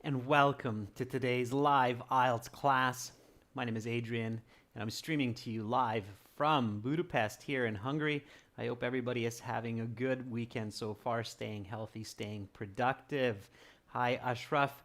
and welcome to today's live IELTS class. My name is Adrian, and I'm streaming to you live from Budapest here in Hungary. I hope everybody is having a good weekend so far, staying healthy, staying productive. Hi, Ashraf.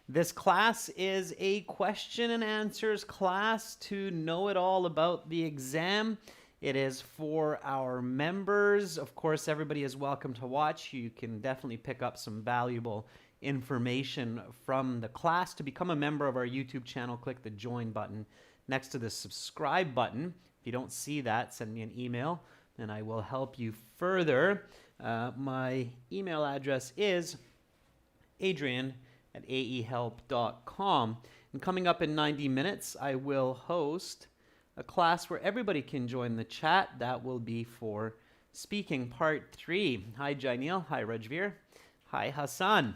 This class is a question and answers class to know it all about the exam. It is for our members. Of course, everybody is welcome to watch. You can definitely pick up some valuable information from the class. To become a member of our YouTube channel, click the join button next to the subscribe button. If you don't see that, send me an email and I will help you further. My email address is adrian@aehelp.com. And coming up in 90 minutes, I will host a class where everybody can join the chat. That will be for speaking part 3. Hi, Jainil. Hi, Rajveer. Hi, Hassan.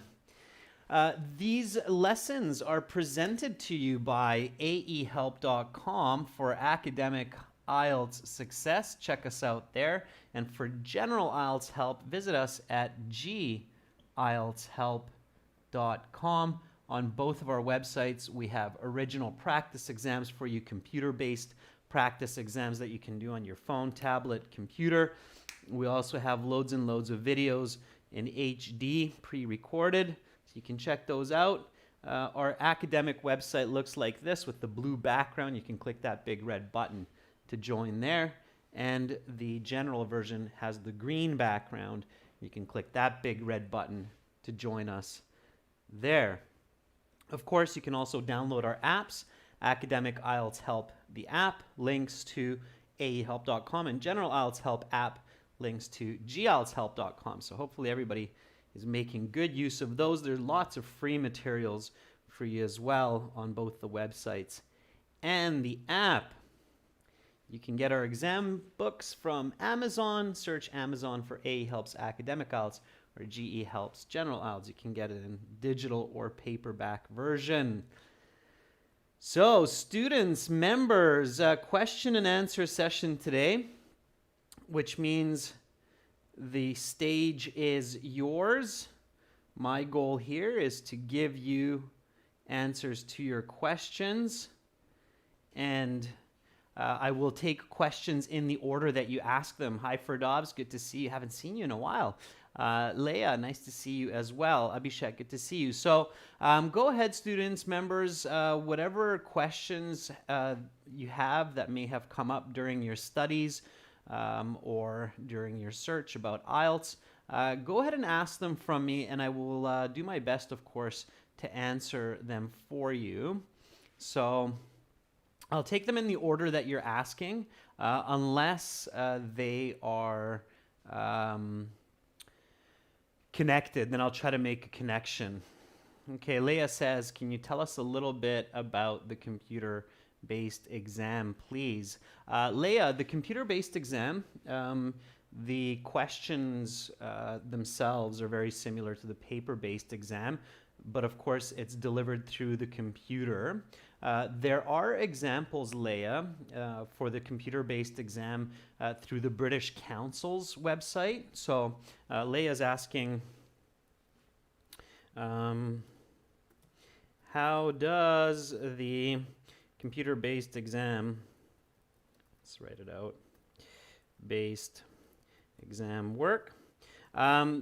These lessons are presented to you by aehelp.com for academic IELTS success. Check us out there. And for general IELTS help, visit us at gieltshelp.com. On both of our websites, we have original practice exams for you, computer-based practice exams that you can do on your phone, tablet, computer. We also have loads and loads of videos in HD, pre-recorded. So you can check those out. Our academic website looks like this with the blue background. You can click that big red button to join there. And the general version has the green background. You can click that big red button to join us there. Of course, you can also download our apps, Academic IELTS Help, the app, links to aehelp.com, and General IELTS Help app, links to gieltshelp.com. So hopefully everybody is making good use of those. There's lots of free materials for you as well on both the websites and the app. You can get our exam books from Amazon. Search Amazon for AE Helps Academic IELTS or GE Helps General IELTS. You can get it in digital or paperback version. So, students, members, question and answer session today, which means the stage is yours. My goal here is to give you answers to your questions, and I will take questions in the order that you ask them. Hi, Ferdovs, good to see you. Haven't seen you in a while. Leah, nice to see you as well. Abhishek, good to see you. So go ahead, students, members, whatever questions you have that may have come up during your studies or during your search about IELTS, go ahead and ask them from me, and I will do my best, of course, to answer them for you. So I'll take them in the order that you're asking, unless they are connected, then I'll try to make a connection. Okay, Leah says, can you tell us a little bit about the computer-based exam, please? Leah, the computer-based exam, the questions themselves are very similar to the paper-based exam, but of course it's delivered through the computer. There are examples, Leah, for the computer-based exam through the British Council's website. So Leah's asking, how does the computer-based exam, let's write it out, based exam work?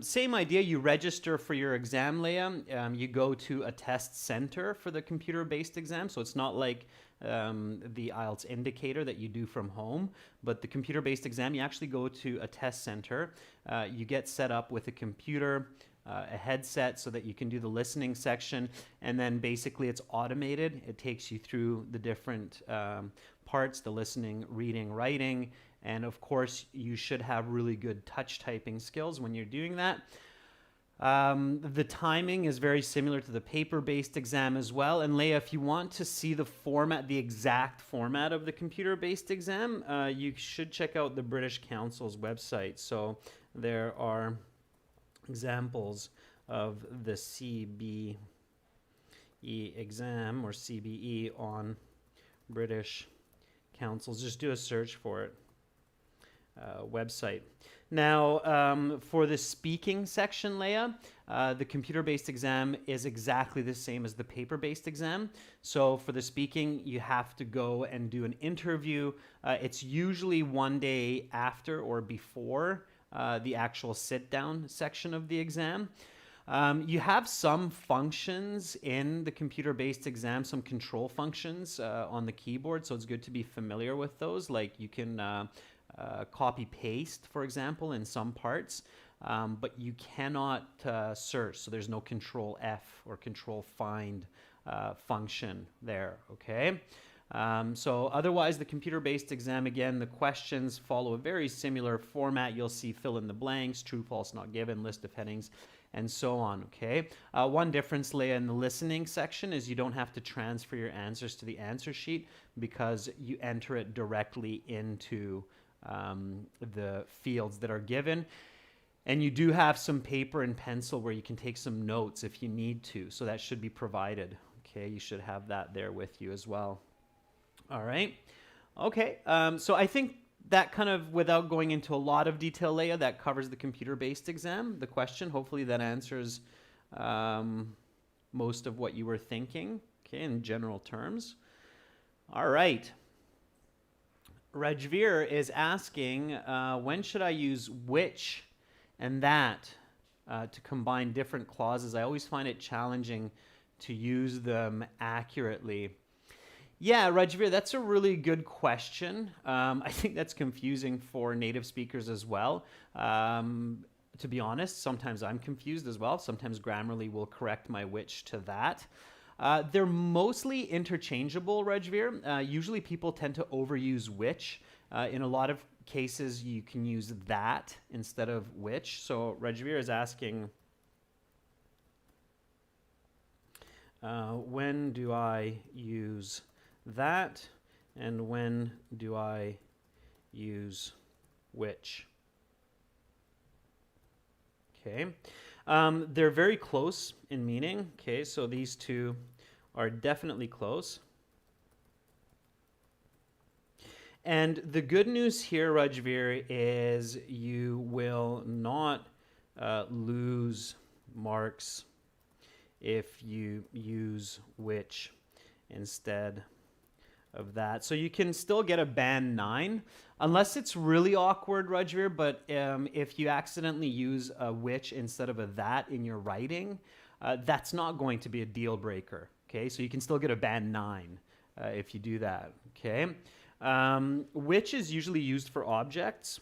Same idea, you register for your exam, Leah. You go to a test center for the computer-based exam, so it's not like the IELTS indicator that you do from home, but the computer-based exam, you actually go to a test center. You get set up with a computer, a headset so that you can do the listening section, and then basically it's automated. It takes you through the different parts, the listening, reading, writing, and of course you should have really good touch typing skills when you're doing that. The timing is very similar to the paper-based exam as well. And Leah, if you want to see the format, the exact format of the computer-based exam, you should check out the British Council's website. So there are examples of the CBE exam or CBE on British Councils. Just do a search for it. website. Now, for the speaking section, Leia, the computer-based exam is exactly the same as the paper-based exam. So for the speaking, you have to go and do an interview. It's usually one day after or before the actual sit-down section of the exam. You have some functions in the computer-based exam, some control functions on the keyboard, so it's good to be familiar with those. Like you can copy-paste, for example, in some parts, but you cannot search, so there's no Control-F or Control-Find function there, okay? So otherwise, the computer-based exam, again, the questions follow a very similar format. You'll see fill in the blanks, true, false, not given, list of headings, and so on, okay? One difference, Leia, in the listening section is you don't have to transfer your answers to the answer sheet because you enter it directly into the fields that are given. And you do have some paper and pencil where you can take some notes if you need to, so that should be provided, okay? You should have that there with you as well. All right, okay, so I think that kind of, without going into a lot of detail, Leia, that covers the computer-based exam, the question. Hopefully that answers most of what you were thinking, okay, in general terms. All right. Rajveer is asking, when should I use which and that to combine different clauses? I always find it challenging to use them accurately. Yeah, Rajveer, that's a really good question. I think that's confusing for native speakers as well. To be honest, sometimes I'm confused as well. Sometimes Grammarly will correct my which to that. They're mostly interchangeable, Rajveer. Usually people tend to overuse which. In a lot of cases, you can use that instead of which. So Rajveer is asking, when do I use that, and when do I use which? Okay, they're very close in meaning. Okay, so these two are definitely close. And the good news here, Rajveer, is you will not lose marks if you use which instead of that. So you can still get a band 9, unless it's really awkward, Rajveer, but if you accidentally use a which instead of a that in your writing, that's not going to be a deal breaker, okay? So you can still get a band 9 if you do that, okay? Which is usually used for objects.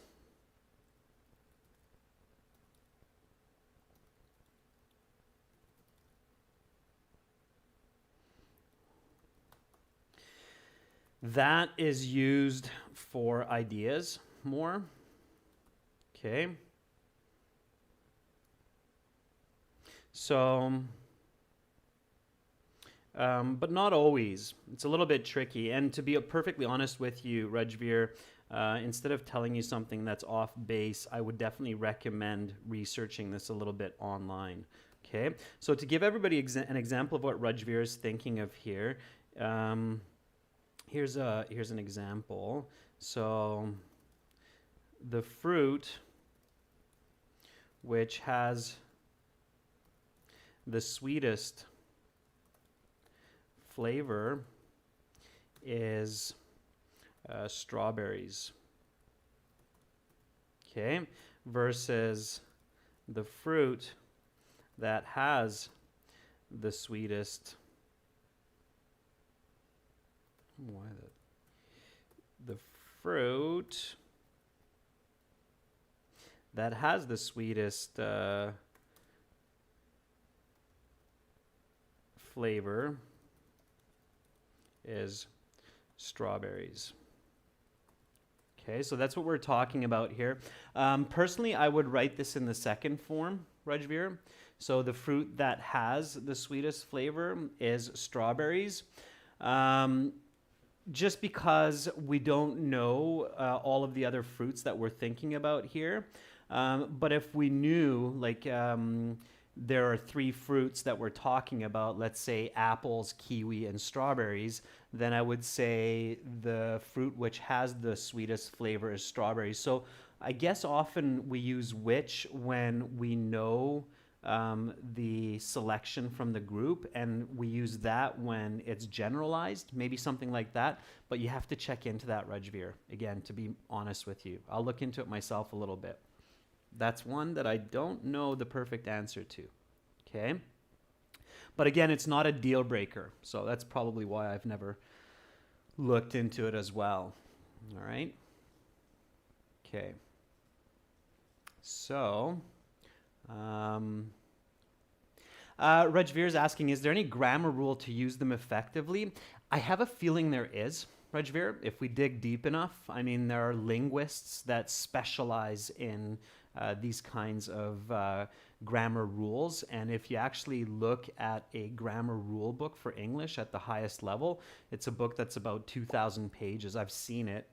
That is used for ideas more. Okay. So, but not always. It's a little bit tricky. And to be perfectly honest with you, Rajveer, instead of telling you something that's off base, I would definitely recommend researching this a little bit online. Okay. So to give everybody an example of what Rajveer is thinking of here, here's an example. So the fruit which has the sweetest flavor is strawberries. Okay, versus the fruit that has the sweetest. Why the fruit that has the sweetest flavor is strawberries. Okay, so that's what we're talking about here. Personally, I would write this in the second form, Rajveer. So the fruit that has the sweetest flavor is strawberries. Just because we don't know all of the other fruits that we're thinking about here. But if we knew, like, there are 3 fruits that we're talking about, let's say apples, kiwi, and strawberries, then I would say the fruit which has the sweetest flavor is strawberries. So I guess often we use which when we know the selection from the group, and we use that when it's generalized, maybe something like that. But you have to check into that, Rajveer, again, to be honest with you. I'll look into it myself a little bit. That's one that I don't know the perfect answer to. Okay? But again, it's not a deal breaker. So that's probably why I've never looked into it as well. All right? Okay. So, Rajveer is asking, is there any grammar rule to use them effectively? I have a feeling there is, Rajveer, if we dig deep enough. I mean, there are linguists that specialize in these kinds of grammar rules. And if you actually look at a grammar rule book for English at the highest level, it's a book that's about 2,000 pages. I've seen it.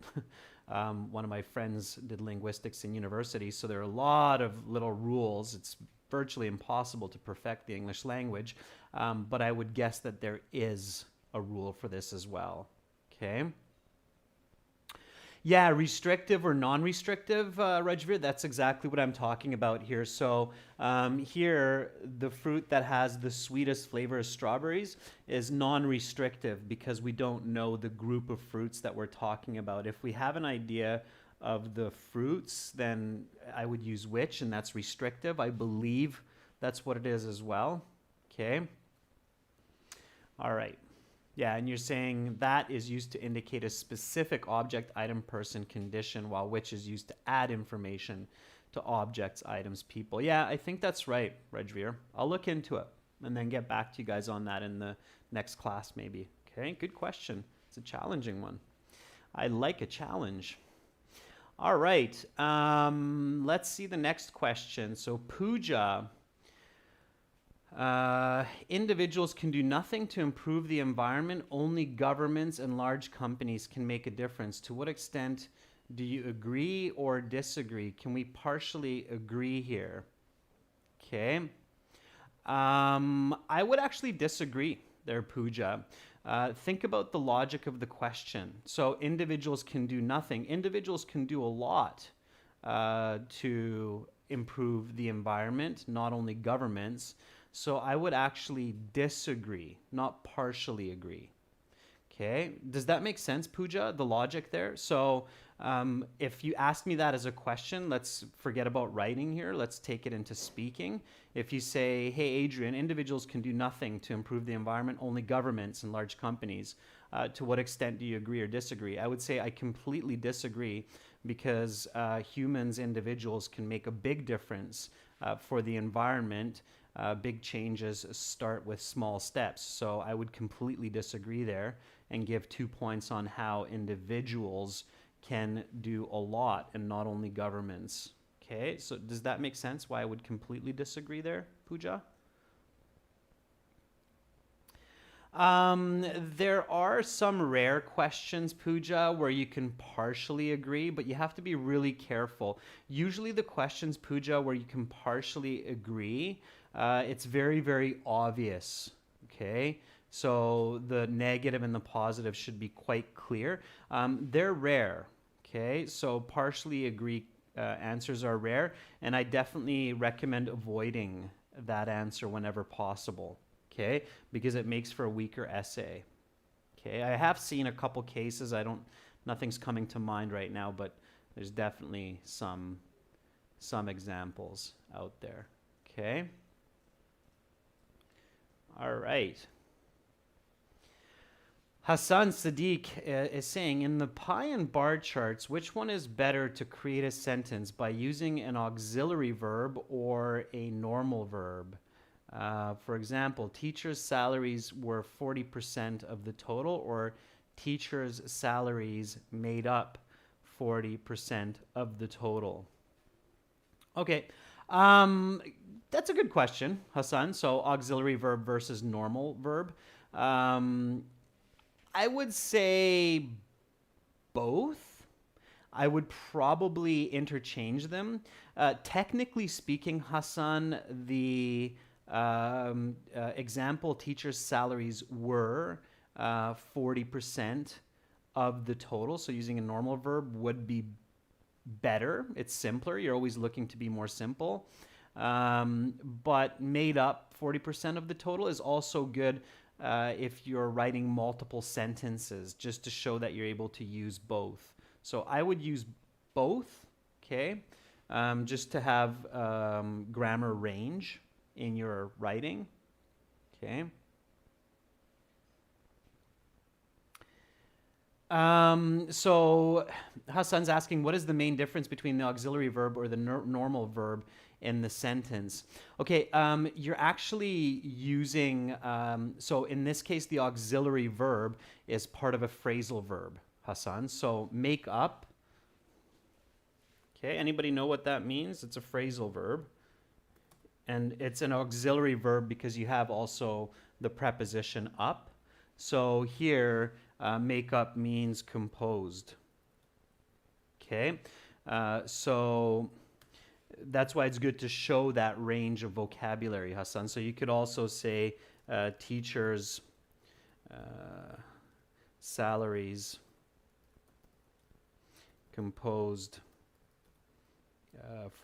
One of my friends did linguistics in university, so there are a lot of little rules. It's virtually impossible to perfect the English language, but I would guess that there is a rule for this as well. Okay. Yeah, restrictive or non-restrictive, Rajveer, that's exactly what I'm talking about here. So here, the fruit that has the sweetest flavor of strawberries is non-restrictive because we don't know the group of fruits that we're talking about. If we have an idea of the fruits, then I would use which, and that's restrictive. I believe that's what it is as well. Okay. All right. Yeah, and you're saying that is used to indicate a specific object, item, person, condition, while which is used to add information to objects, items, people. Yeah, I think that's right, Rajveer. I'll look into it and then get back to you guys on that in the next class maybe. Okay, good question. It's a challenging one. I like a challenge. All right, let's see the next question. So Pooja, individuals can do nothing to improve the environment. Only governments and large companies can make a difference. To what extent do you agree or disagree? Can we partially agree here? Okay. I would actually disagree there, Pooja. Think about the logic of the question. So individuals can do nothing. Individuals can do a lot to improve the environment, not only governments. So I would actually disagree, not partially agree. Okay, does that make sense, Pooja, the logic there? So if you ask me that as a question, let's forget about writing here. Let's take it into speaking. If you say, hey, Adrian, individuals can do nothing to improve the environment, only governments and large companies. To what extent do you agree or disagree? I would say I completely disagree because humans, individuals can make a big difference for the environment. Big changes start with small steps. So I would completely disagree there and give 2 points on how individuals can do a lot and not only governments. Okay, so does that make sense why I would completely disagree there, Pooja? There are some rare questions, Pooja, where you can partially agree, but you have to be really careful. Usually the questions, Pooja, where you can partially agree, it's very, very obvious, okay? So the negative and the positive should be quite clear. They're rare, okay? So partially agree answers are rare, and I definitely recommend avoiding that answer whenever possible, okay? Because it makes for a weaker essay, okay? I have seen a couple cases. Nothing's coming to mind right now, but there's definitely some examples out there, okay? All right. Hassan Sadiq is saying, in the pie and bar charts, which one is better to create a sentence, by using an auxiliary verb or a normal verb? For example, teachers' salaries were 40% of the total, or teachers' salaries made up 40% of the total. Okay. That's a good question, Hassan. So auxiliary verb versus normal verb. I would say both. I would probably interchange them. Technically speaking, Hassan, the example teachers' salaries were 40% of the total. So using a normal verb would be better. It's simpler. You're always looking to be more simple. But made up 40% of the total is also good if you're writing multiple sentences, just to show that you're able to use both. So I would use both, okay, just to have grammar range in your writing, okay. So Hassan's asking, what is the main difference between the auxiliary verb or the normal verb in the sentence? Okay, you're actually using, so in this case, the auxiliary verb is part of a phrasal verb, Hassan. So make up. Okay, anybody know what that means? It's a phrasal verb. And it's an auxiliary verb because you have also the preposition up. So here, make up means composed. Okay, so that's why it's good to show that range of vocabulary, Hassan. So you could also say teachers' salaries composed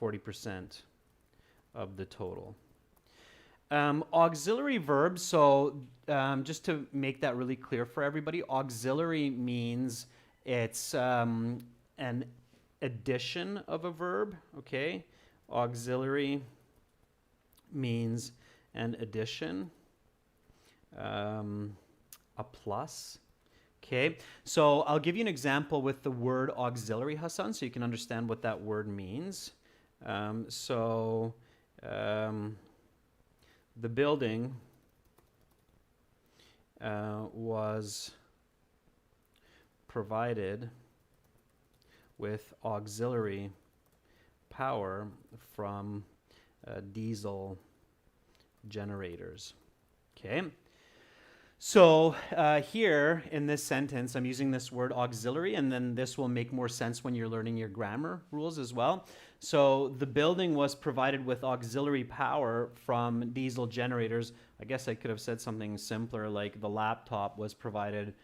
40% of the total. Auxiliary verbs, so just to make that really clear for everybody, auxiliary means it's an addition of a verb, okay? Auxiliary means an addition, a plus, okay? So I'll give you an example with the word auxiliary, Hassan, so you can understand what that word means. The building was provided with auxiliary power from diesel generators. Okay. So here in this sentence, I'm using this word auxiliary, and then this will make more sense when you're learning your grammar rules as well. So the building was provided with auxiliary power from diesel generators. I guess I could have said something simpler, like the laptop was provided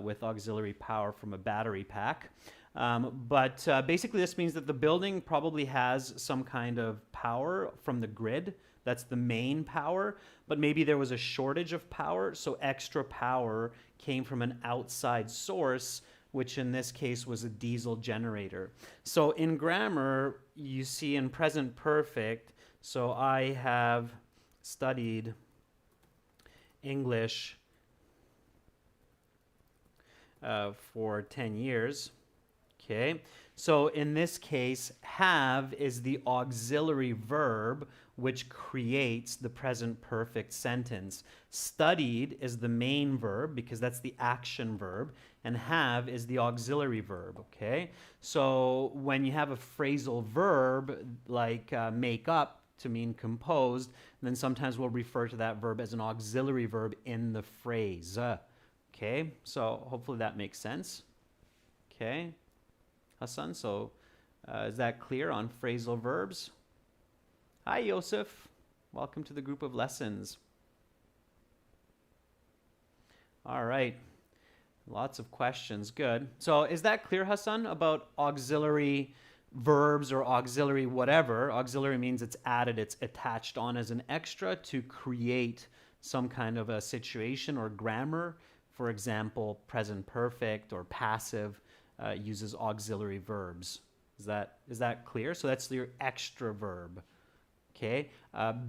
with auxiliary power from a battery pack. But basically this means that the building probably has some kind of power from the grid. That's the main power, but maybe there was a shortage of power, so extra power came from an outside source, which in this case was a diesel generator. So in grammar, you see in present perfect, so I have studied English for 10 years. Okay, so in this case, have is the auxiliary verb which creates the present perfect sentence. Studied is the main verb because that's the action verb, and have is the auxiliary verb, okay? So when you have a phrasal verb like make up to mean composed, then sometimes we'll refer to that verb as an auxiliary verb in the phrase. Okay, so hopefully that makes sense. Okay, Hassan, so is that clear on phrasal verbs? Hi, Yosef. Welcome to the group of lessons. All right. Lots of questions. Good. So is that clear, Hassan, about auxiliary verbs or auxiliary whatever? Auxiliary means it's added, it's attached on as an extra to create some kind of a situation or grammar. For example, present perfect or passive uses auxiliary verbs. Is that clear? So that's your extra verb. Okay,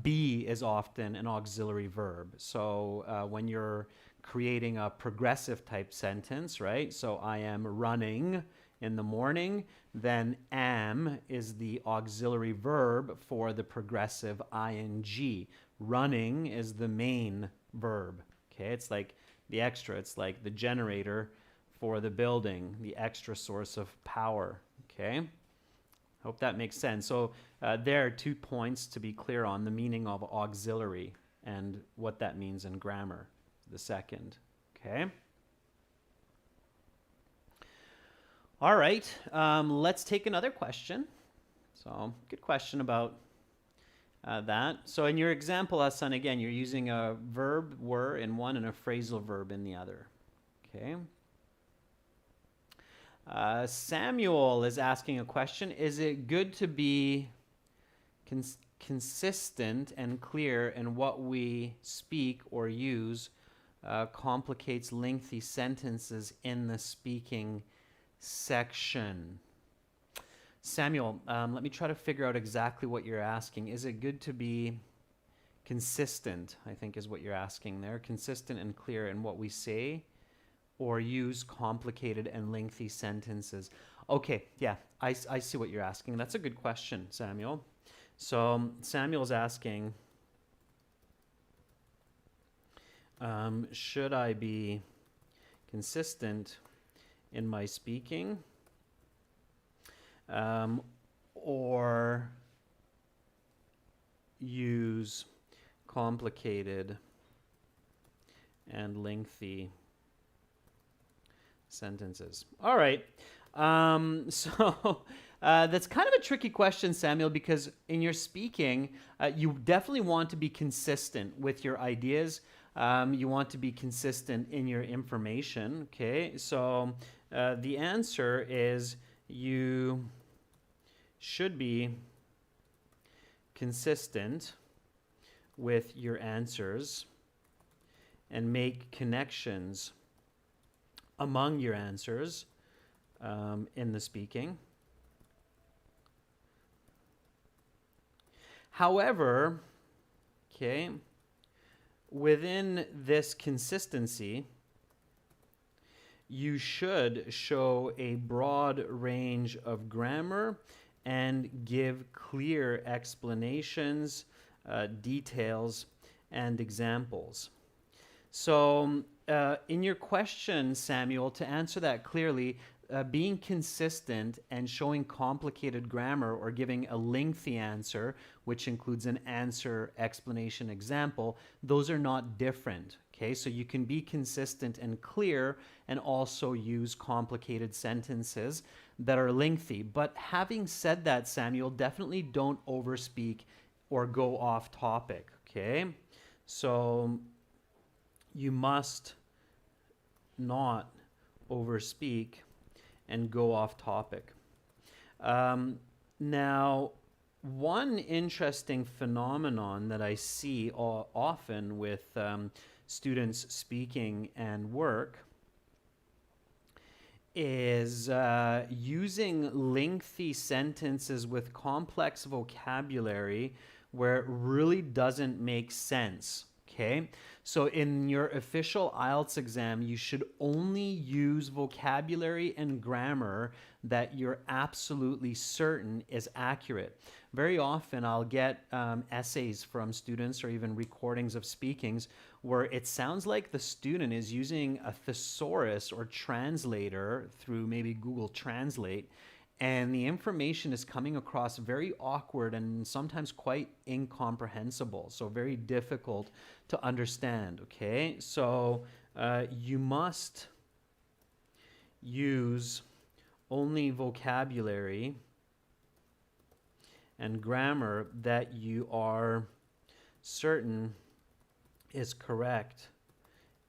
be is often an auxiliary verb. So when you're creating a progressive type sentence, right? So I am running in the morning, then am is the auxiliary verb for the progressive ing. Running is the main verb. Okay, it's like the extra, it's like the generator for the building, the extra source of power. Okay. Hope that makes sense. So there are 2 points to be clear on: the meaning of auxiliary and what that means in grammar, the second. Okay. All right. Let's take another question. So good question about that. So in your example, Hassan, again, you're using a verb were in one and a phrasal verb in the other. Okay. Samuel is asking a question. Is it good to be consistent and clear in what we speak or use? Complicates lengthy sentences in the speaking section. Samuel, let me try to figure out exactly what you're asking. Is it good to be consistent, I think is what you're asking there. Consistent and clear in what we say or use complicated and lengthy sentences. Okay, yeah, I see what you're asking. That's a good question, Samuel. So Samuel's asking, should I be consistent in my speaking or use complicated and lengthy sentences? All right. So that's kind of a tricky question, Samuel, because in your speaking, you definitely want to be consistent with your ideas. You want to be consistent in your information. Okay. So the answer is you should be consistent with your answers and make connections among your answers in the speaking. However, okay, within this consistency, you should show a broad range of grammar and give clear explanations, details, and examples. So in your question, Samuel, to answer that clearly, being consistent and showing complicated grammar or giving a lengthy answer, which includes an answer, explanation, example, those are not different. Okay, so you can be consistent and clear and also use complicated sentences that are lengthy. But having said that, Samuel, definitely don't overspeak or go off topic. Okay, so you must not overspeak and go off topic. Now, one interesting phenomenon that I see often with students speaking and work is using lengthy sentences with complex vocabulary where it really doesn't make sense. Okay, so in your official IELTS exam, you should only use vocabulary and grammar that you're absolutely certain is accurate. Very often I'll get essays from students or even recordings of speakings where it sounds like the student is using a thesaurus or translator through maybe Google Translate, and the information is coming across very awkward and sometimes quite incomprehensible, so very difficult to understand, okay? So you must use only vocabulary and grammar that you are certain is correct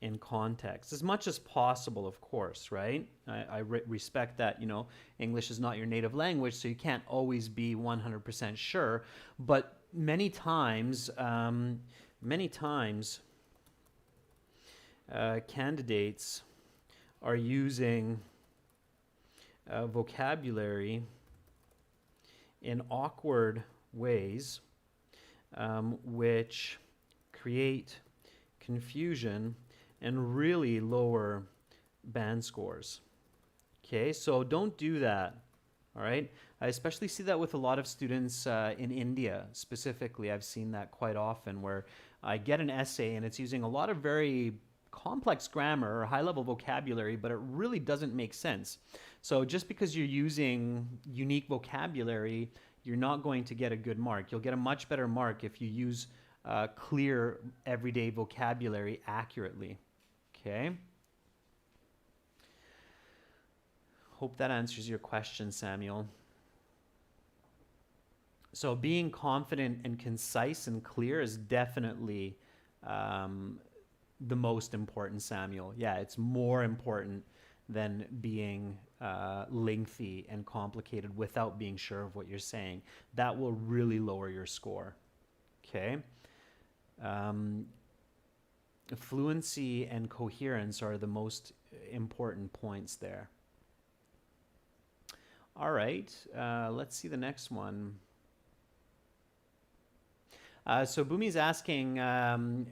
in context, as much as possible, of course, right? I respect that, you know, English is not your native language, so you can't always be 100% sure, but many times candidates are using vocabulary in awkward ways, which create confusion and really lower band scores. Okay, so don't do that. All right, I especially see that with a lot of students in India specifically. I've seen that quite often where I get an essay and it's using a lot of very complex grammar or high-level vocabulary, but it really doesn't make sense. So just because you're using unique vocabulary, you're not going to get a good mark. You'll get a much better mark if you use clear everyday vocabulary accurately. Okay. Hope that answers your question, Samuel. So being confident and concise and clear is definitely the most important, Samuel. Yeah, it's more important than being lengthy and complicated without being sure of what you're saying. That will really lower your score. Okay. Fluency and coherence are the most important points there. All right, let's see the next one. So Bumi's asking,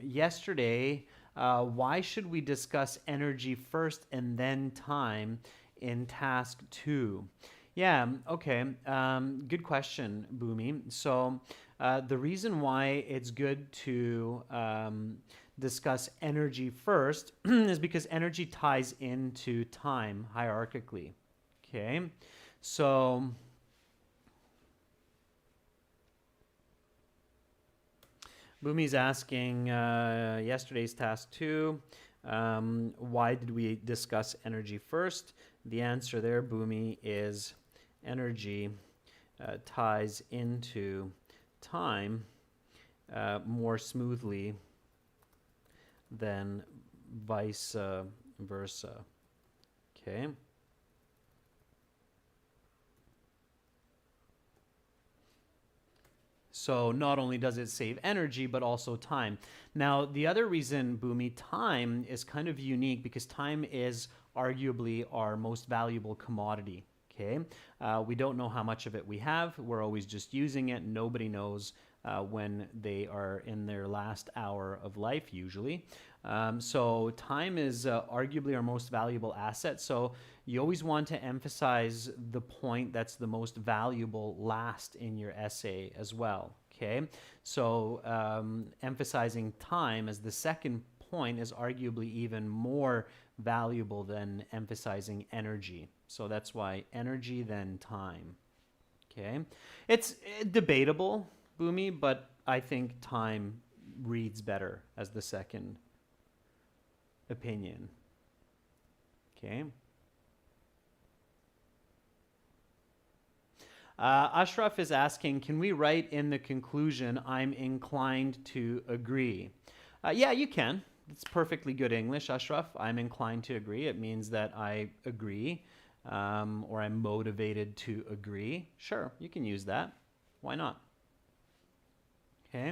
yesterday, why should we discuss energy first and then time in task 2? Yeah, okay, good question, Bumi. So the reason why it's good to discuss energy first is because energy ties into time hierarchically, okay? So Bumi's asking, yesterday's task 2, why did we discuss energy first? The answer there, Bumi, is energy ties into time more smoothly than vice versa. Okay. So not only does it save energy, but also time. Now, the other reason, Bumi, time is kind of unique because time is arguably our most valuable commodity. Okay, we don't know how much of it we have. We're always just using it. Nobody knows when they are in their last hour of life, usually. So time is arguably our most valuable asset. So you always want to emphasize the point that's the most valuable last in your essay as well. Okay, so emphasizing time as the second point is arguably even more valuable than emphasizing energy. So that's why energy then time. Okay, it's debatable, Bumi, but I think time reads better as the second opinion. Okay. Ashraf is asking, can we write in the conclusion, I'm inclined to agree? Yeah, you can. It's perfectly good English, Ashraf. I'm inclined to agree. It means that I agree, or I'm motivated to agree. Sure, you can use that. Why not? Okay.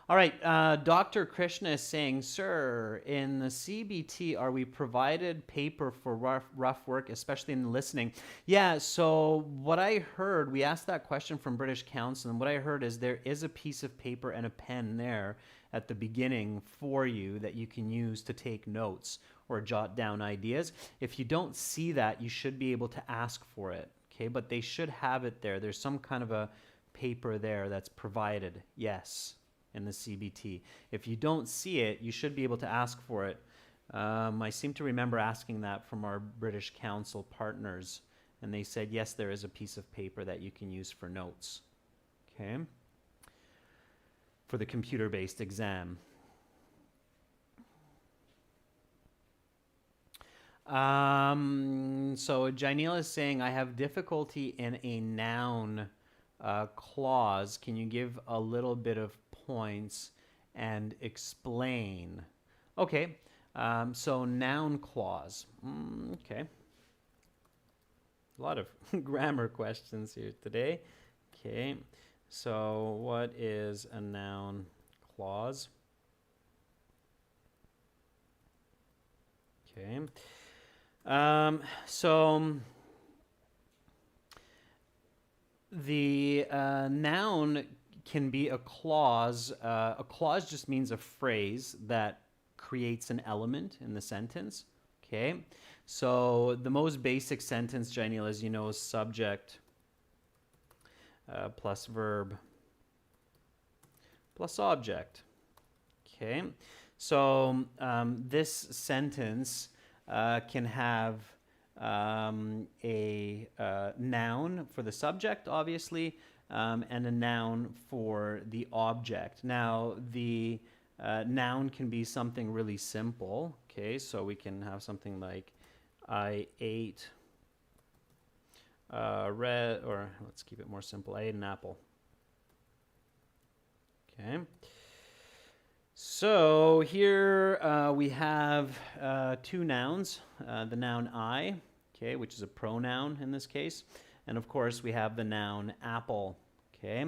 All right, Dr. Krishna is saying, sir, in the CBT, are we provided paper for rough work, especially in listening? Yeah, so what I heard, we asked that question from British Council, and what I heard is there is a piece of paper and a pen there at the beginning for you that you can use to take notes or jot down ideas. If you don't see that, you should be able to ask for it, okay? But they should have it there. There's some kind of a paper there that's provided, yes, in the CBT. If you don't see it, you should be able to ask for it. I seem to remember asking that from our British Council partners, and they said, yes, there is a piece of paper that you can use for notes, okay, for the computer-based exam. So Janil is saying, I have difficulty in a noun clause. Can you give a little bit of points and explain? Okay, so noun clause. Okay. A lot of grammar questions here today. Okay, so what is a noun clause? Okay. So the noun can be a clause. A clause just means a phrase that creates an element in the sentence. Okay, so the most basic sentence, Janil, as you know, is subject plus verb plus object. Okay, so this sentence can have a noun for the subject, obviously, and a noun for the object. Now, the noun can be something really simple. Okay, so we can have something like, I ate red, or let's keep it more simple, I ate an apple. Okay. So here we have two nouns, the noun I okay, which is a pronoun in this case. And of course, we have the noun apple, okay?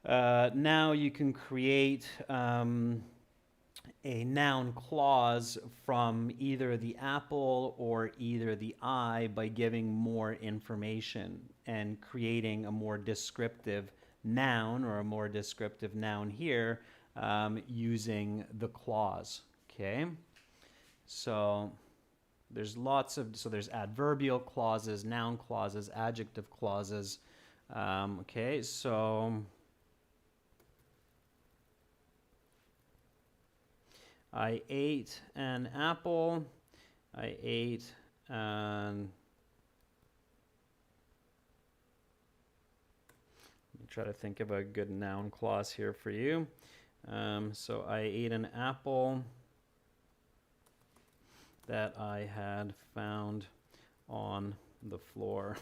Now you can create a noun clause from either the apple or either the eye by giving more information and creating a more descriptive noun or a more descriptive noun here using the clause, okay? So there's there's adverbial clauses, noun clauses, adjective clauses, okay, so I ate an apple. I ate an... Let me try to think of a good noun clause here for you. So I ate an apple that I had found on the floor.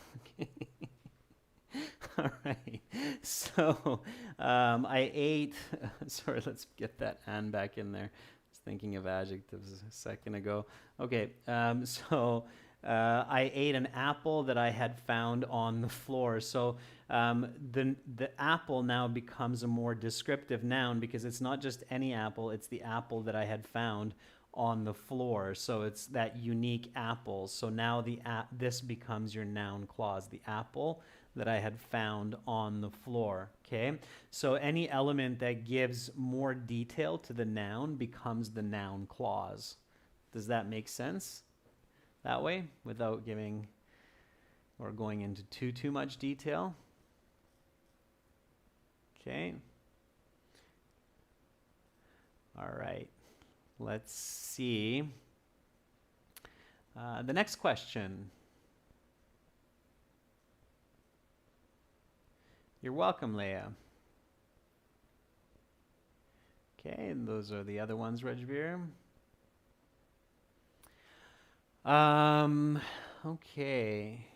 All right. So I ate... Sorry, let's get that "and" back in there. Thinking of adjectives a second ago. Okay, I ate an apple that I had found on the floor. So the apple now becomes a more descriptive noun because it's not just any apple, it's the apple that I had found on the floor. So it's that unique apple. So now this becomes your noun clause, the apple that I had found on the floor, okay? So any element that gives more detail to the noun becomes the noun clause. Does that make sense that way without giving or going into too much detail? Okay. All right. Let's see. The next question. You're welcome, Leah. Okay, and those are the other ones, Rajveer. Okay.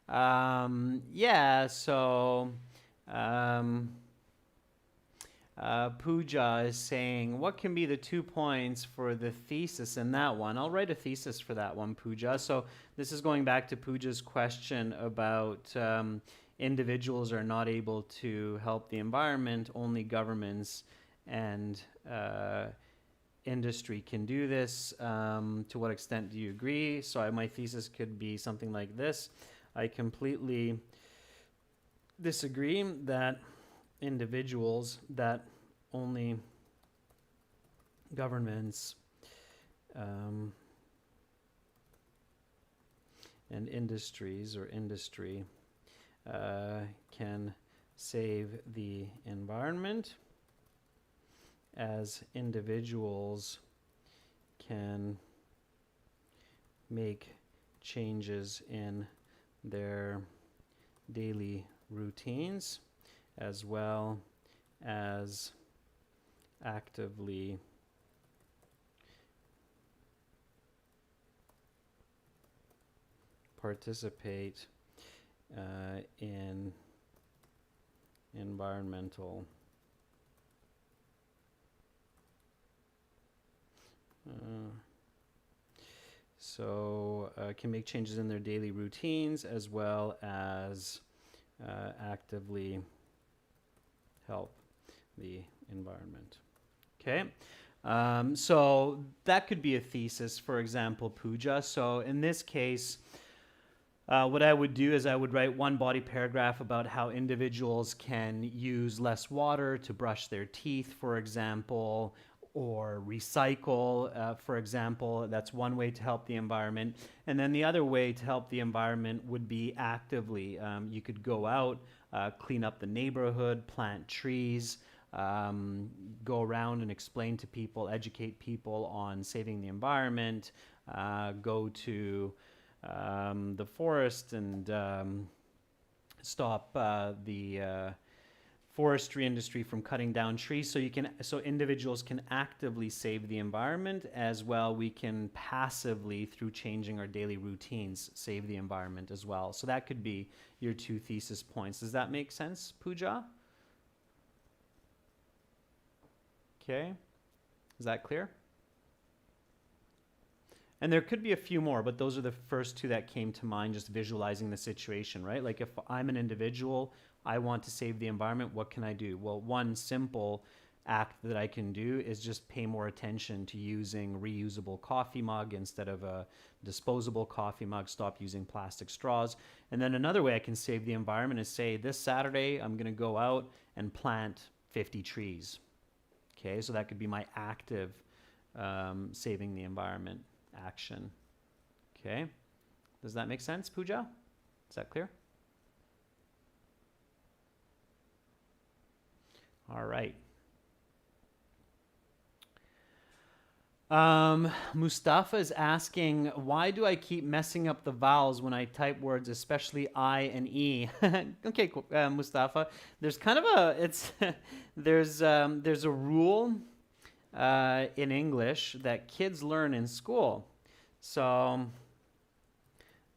Yeah, so Pooja is saying, what can be the 2 points for the thesis in that one? I'll write a thesis for that one, Pooja. So this is going back to Pooja's question about individuals are not able to help the environment, only governments and industry can do this. To what extent do you agree? So my thesis could be something like this. I completely disagree that individuals, that only governments and industries or industry can save the environment, as individuals can make changes in their daily routines, as well as actively participate in environmental can make changes in their daily routines, as well as actively help the environment. Okay, so that could be a thesis, for example, Pooja. So in this case, what I would do is I would write one body paragraph about how individuals can use less water to brush their teeth, for example, or recycle, for example. That's one way to help the environment. And then the other way to help the environment would be actively. You could go out, clean up the neighborhood, plant trees, go around and explain to people, educate people on saving the environment, go to the forest and stop the forestry industry from cutting down trees. So individuals can actively save the environment, as well we can passively, through changing our daily routines, save the environment as well. So that could be your 2 thesis points. Does that make sense, Pooja? Okay. Is that clear? And there could be a few more, but those are the first two that came to mind, just visualizing the situation, right? Like if I'm an individual, I want to save the environment, what can I do? Well, one simple act that I can do is just pay more attention to using reusable coffee mug instead of a disposable coffee mug, stop using plastic straws. And then another way I can save the environment is say, this Saturday, I'm gonna go out and plant 50 trees. Okay, so that could be my active saving the environment action. Okay, does that make sense, Pooja? Is that clear? All right. Mustafa is asking, why do I keep messing up the vowels when I type words, especially I and E? Okay, cool. Mustafa, there's kind of there's a rule in English that kids learn in school. So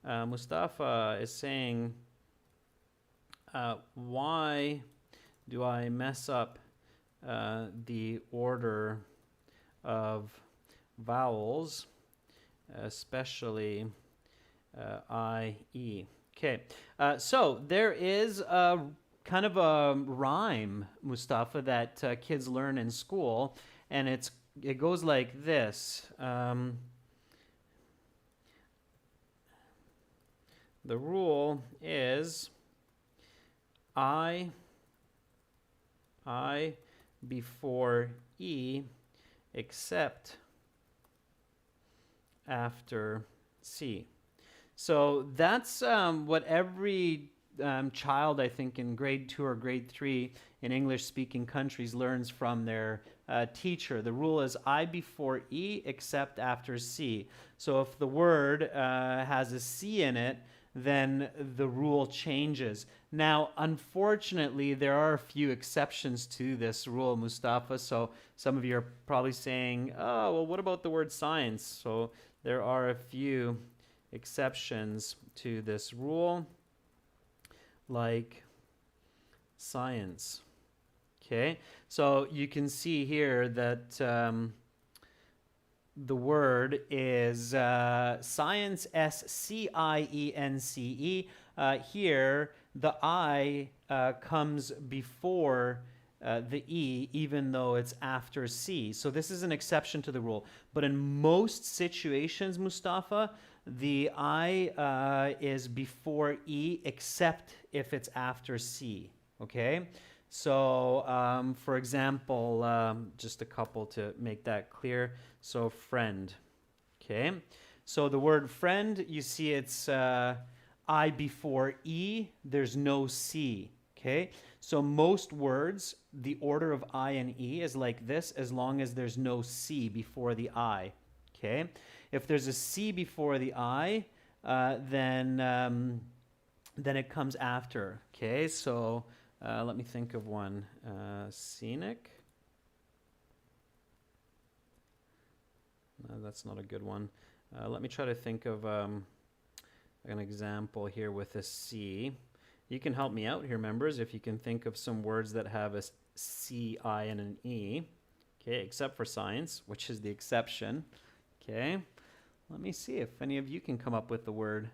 Mustafa is saying, why do I mess up the order of vowels, especially I, E? Okay, so there is a kind of a rhyme, Mustafa, that kids learn in school, and it goes like this. The rule is I before E except after C. So that's what every child, I think, in grade 2 or grade 3 in English-speaking countries learns from their teacher. The rule is I before E except after C. So if the word has a C in it, then the rule changes. Now, unfortunately, there are a few exceptions to this rule, Mustafa. So some of you are probably saying, oh, well, what about the word science? So there are a few exceptions to this rule, like science. Okay, so you can see here that the word is science, S-C-I-E-N-C-E. Here, the I comes before the E, even though it's after C. So this is an exception to the rule. But in most situations, Mustafa, the I is before E, except if it's after C. Okay? So, for example, just a couple to make that clear. So, friend. Okay? So, the word friend, you see it's I before E, there's no C. Okay? So, most words, the order of I and E is like this as long as there's no C before the I. Okay? If there's a C before the I, then it comes after. Okay? So, let me think of one. Scenic. No, that's not a good one. Let me try to think of an example here with a C. You can help me out here, members, if you can think of some words that have a C, I, and an E. Okay, except for science, which is the exception. Okay, let me see if any of you can come up with the word.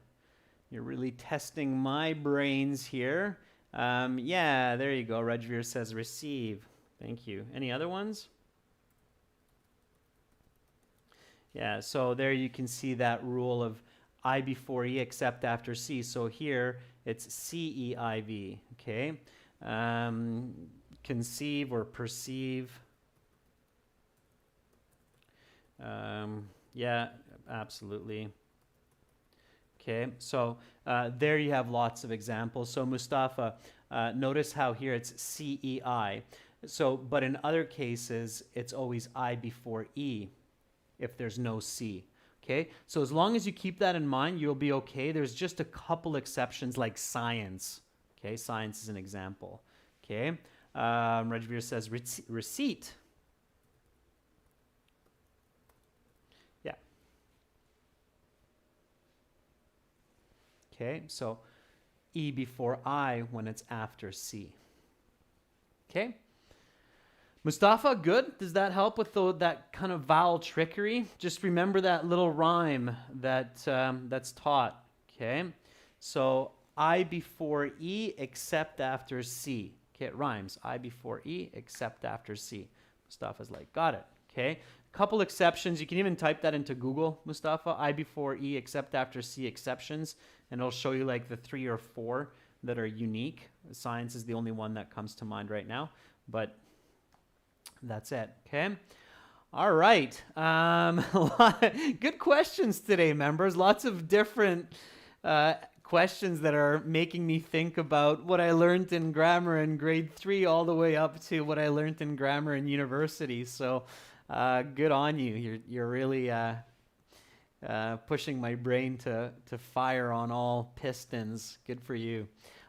You're really testing my brains here. Yeah, there you go. Rajveer says receive. Thank you. Any other ones? Yeah, so there you can see that rule of I before E except after C. So here it's C-E-I-V, okay? Conceive or perceive. Yeah, absolutely. Okay, so there you have lots of examples. So Mustafa, notice how here it's C-E-I. So, but in other cases, it's always I before E if there's no C. Okay, so as long as you keep that in mind, you'll be okay. There's just a couple exceptions like science. Okay, science is an example. Okay, Rajveer says receipt. Yeah. Okay, so E before I when it's after C. Okay. Mustafa, good? Does that help with that kind of vowel trickery? Just remember that little rhyme that's taught, okay? So I before E except after C. Okay, it rhymes. I before E except after C. Mustafa's like, got it, okay? Couple exceptions. You can even type that into Google, Mustafa. I before E except after C exceptions, and it'll show you like the 3 or 4 that are unique. Science is the only one that comes to mind right now, but that's it, okay? All right. Good questions today, members. Lots of different questions that are making me think about what I learned in grammar in grade 3 all the way up to what I learned in grammar in university. So good on you. You're really pushing my brain to fire on all pistons. Good for you.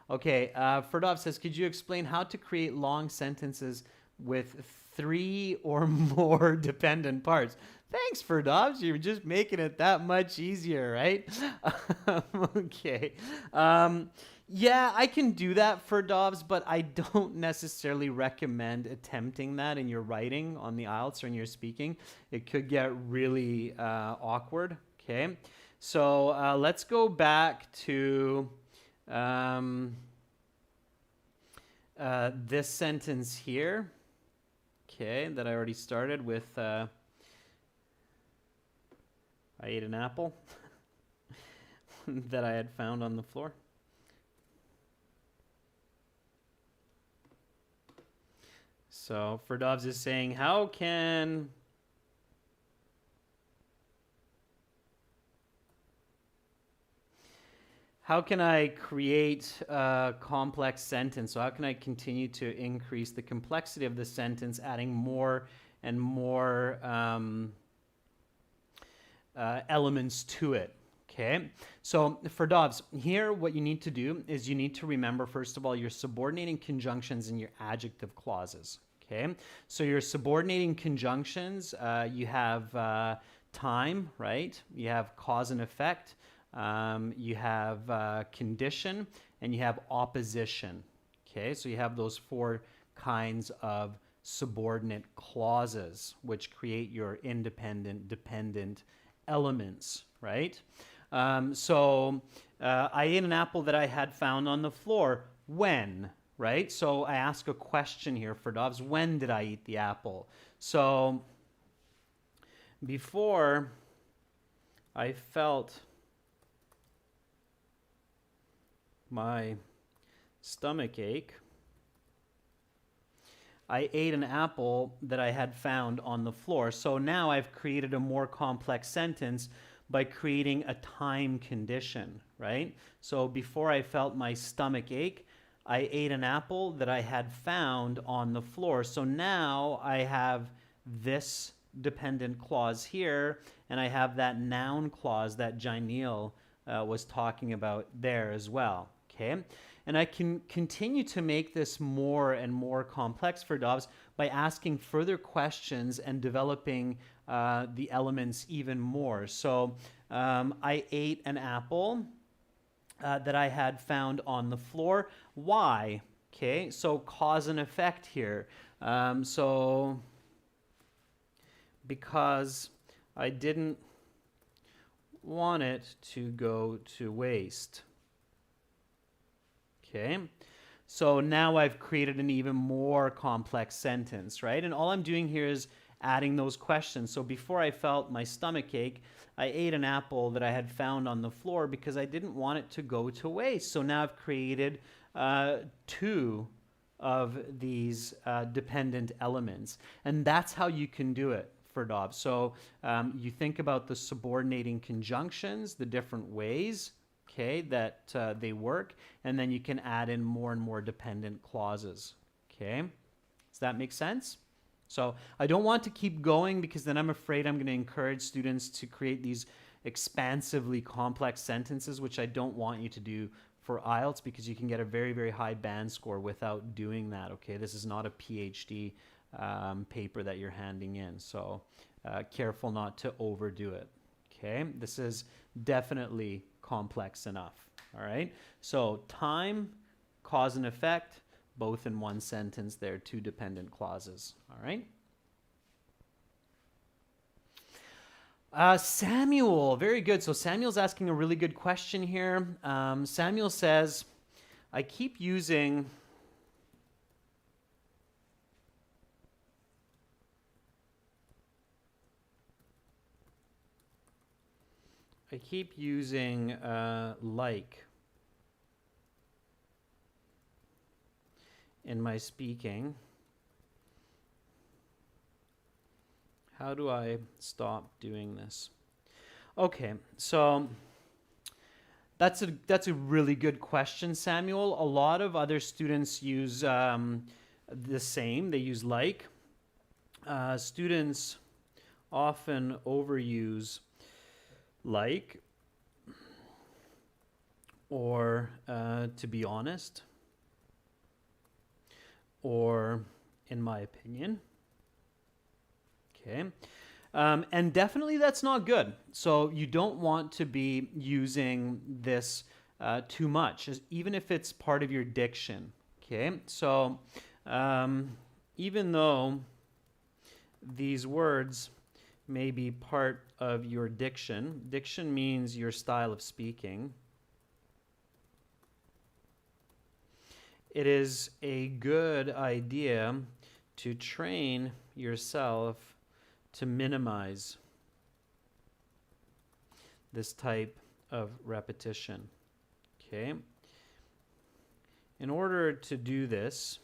Okay, Ferdov says, could you explain how to create long sentences with 3 or more dependent parts? Thanks, Ferdov. You're just making it that much easier, right? Okay. Yeah, I can do that, Ferdovs, but I don't necessarily recommend attempting that in your writing on the IELTS or in your speaking. It could get really awkward, okay? So let's go back to this sentence here, okay, that I already started with. I ate an apple that I had found on the floor. So Ferdovs is saying, how can I create a complex sentence? So how can I continue to increase the complexity of the sentence, adding more and more elements to it? Okay, so for Dobbs, here what you need to do is you need to remember, first of all, your subordinating conjunctions and your adjective clauses. Okay, so your subordinating conjunctions, you have time, right? You have cause and effect, you have condition, and you have opposition. Okay, so you have those 4 kinds of subordinate clauses which create your independent, dependent elements, right? So I ate an apple that I had found on the floor. When, right? So I ask a question here for Dobbs. When did I eat the apple? So before I felt my stomach ache, I ate an apple that I had found on the floor. So now I've created a more complex sentence by creating a time condition, right? So before I felt my stomach ache, I ate an apple that I had found on the floor. So now I have this dependent clause here, and I have that noun clause that Janil was talking about there as well, okay? And I can continue to make this more and more complex for Dobbs by asking further questions and developing the elements even more. So I ate an apple that I had found on the floor. Why? Okay, so cause and effect here. So because I didn't want it to go to waste. Okay, so now I've created an even more complex sentence, right? And all I'm doing here is adding those questions. So before I felt my stomach ache, I ate an apple that I had found on the floor because I didn't want it to go to waste. So now I've created 2 of these dependent elements. And that's how you can do it for Dobbs. So you think about the subordinating conjunctions, the different ways, okay, that they work, and then you can add in more and more dependent clauses, okay? Does that make sense? So I don't want to keep going because then I'm afraid I'm going to encourage students to create these expansively complex sentences, which I don't want you to do for IELTS because you can get a very, very high band score without doing that, okay? This is not a PhD paper that you're handing in, so careful not to overdo it, okay? This is definitely complex enough, all right? So time, cause and effect, both in one sentence. They're two dependent clauses. All right. Samuel, very good. So Samuel's asking a really good question here. Samuel says, I keep using like in my speaking. How do I stop doing this? Okay, so that's a really good question, Samuel. A lot of other students use the same. They use like. Students often overuse like, or to be honest, or in my opinion. Okay. And definitely that's not good. So you don't want to be using this too much, even if it's part of your diction. Okay. So even though these words may be part of your diction, diction means your style of speaking, it is a good idea to train yourself to minimize this type of repetition. Okay? In order to do this,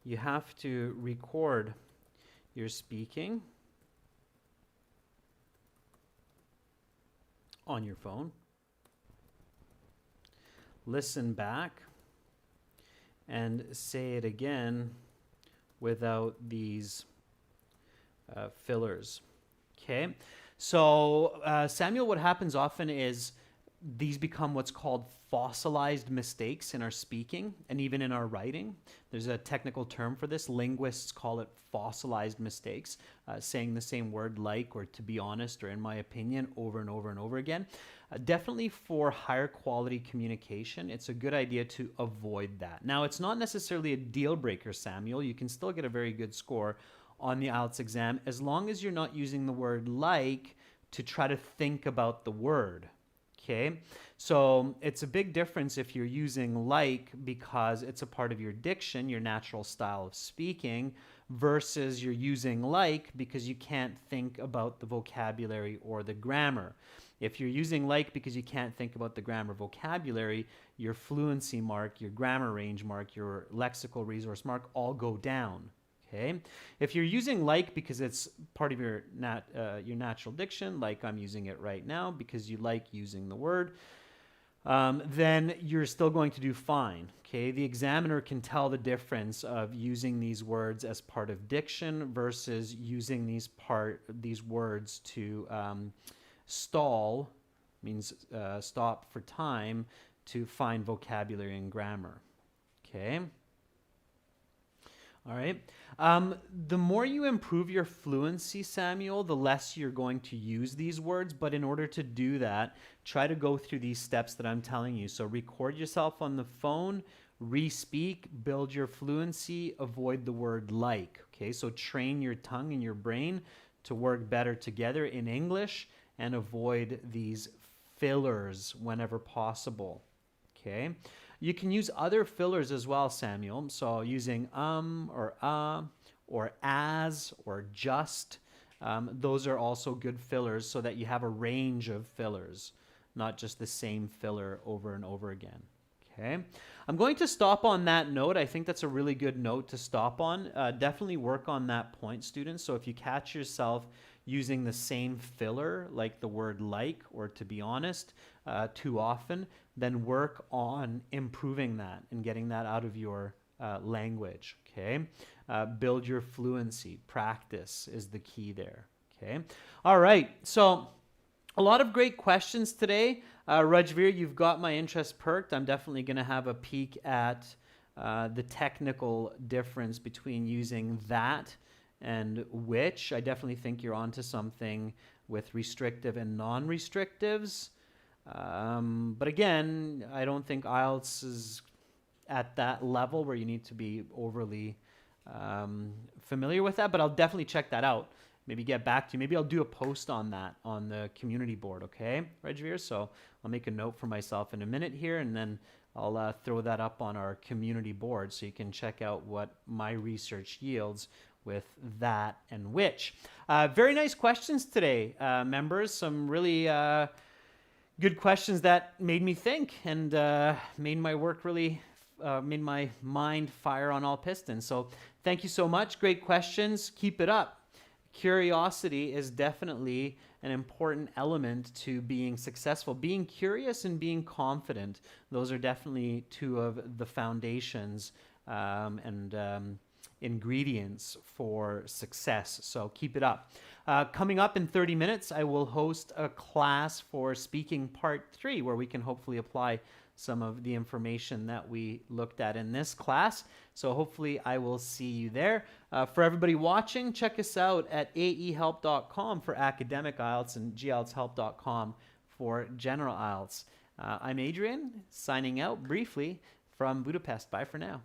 you have to record your speaking on your phone, listen back, and say it again without these fillers. Okay, so Samuel, what happens often is these become what's called fossilized mistakes in our speaking and even in our writing. There's a technical term for this. Linguists call it fossilized mistakes, saying the same word like or to be honest or in my opinion over and over and over again. Definitely for higher quality communication, it's a good idea to avoid that. Now, it's not necessarily a deal breaker, Samuel. You can still get a very good score on the IELTS exam as long as you're not using the word like to try to think about the word. Okay, so it's a big difference if you're using like because it's a part of your diction, your natural style of speaking, versus you're using like because you can't think about the vocabulary or the grammar. If you're using like because you can't think about the grammar vocabulary, your fluency mark, your grammar range mark, your lexical resource mark all go down. Okay. If you're using like because it's part of your natural diction, like I'm using it right now because you like using the word, then you're still going to do fine. Okay. The examiner can tell the difference of using these words as part of diction versus using these words to stall, means stop for time, to find vocabulary and grammar. Okay. All right. The more you improve your fluency, Samuel, the less you're going to use these words. But in order to do that, try to go through these steps that I'm telling you. So record yourself on the phone, re-speak, build your fluency, avoid the word like. Okay, so train your tongue and your brain to work better together in English and avoid these fillers whenever possible. Okay. You can use other fillers as well, Samuel. So using or as or just, those are also good fillers so that you have a range of fillers, not just the same filler over and over again. Okay. I'm going to stop on that note. I think that's a really good note to stop on. Definitely work on that point, students. So if you catch yourself using the same filler, like the word like or to be honest, too often, then work on improving that and getting that out of your language, okay? Build your fluency. Practice is the key there, okay? All right, so a lot of great questions today. Rajveer, you've got my interest perked. I'm definitely going to have a peek at the technical difference between using that and which. I definitely think you're onto something with restrictive and non-restrictives. But again, I don't think IELTS is at that level where you need to be overly familiar with that, but I'll definitely check that out. Maybe get back to you. Maybe I'll do a post on that on the community board, okay, Regivir? So I'll make a note for myself in a minute here, and then I'll throw that up on our community board so you can check out what my research yields with that and which. Very nice questions today, members. Some really good questions that made me think and made my work really, made my mind fire on all pistons. So thank you so much. Great questions. Keep it up. Curiosity is definitely an important element to being successful. Being curious and being confident, those are definitely two of the foundations and ingredients for success. So keep it up. Coming up in 30 minutes, I will host a class for speaking part 3, where we can hopefully apply some of the information that we looked at in this class. So hopefully I will see you there. For everybody watching, check us out at aehelp.com for academic IELTS and gieltshelp.com for general IELTS. I'm Adrian, signing out briefly from Budapest. Bye for now.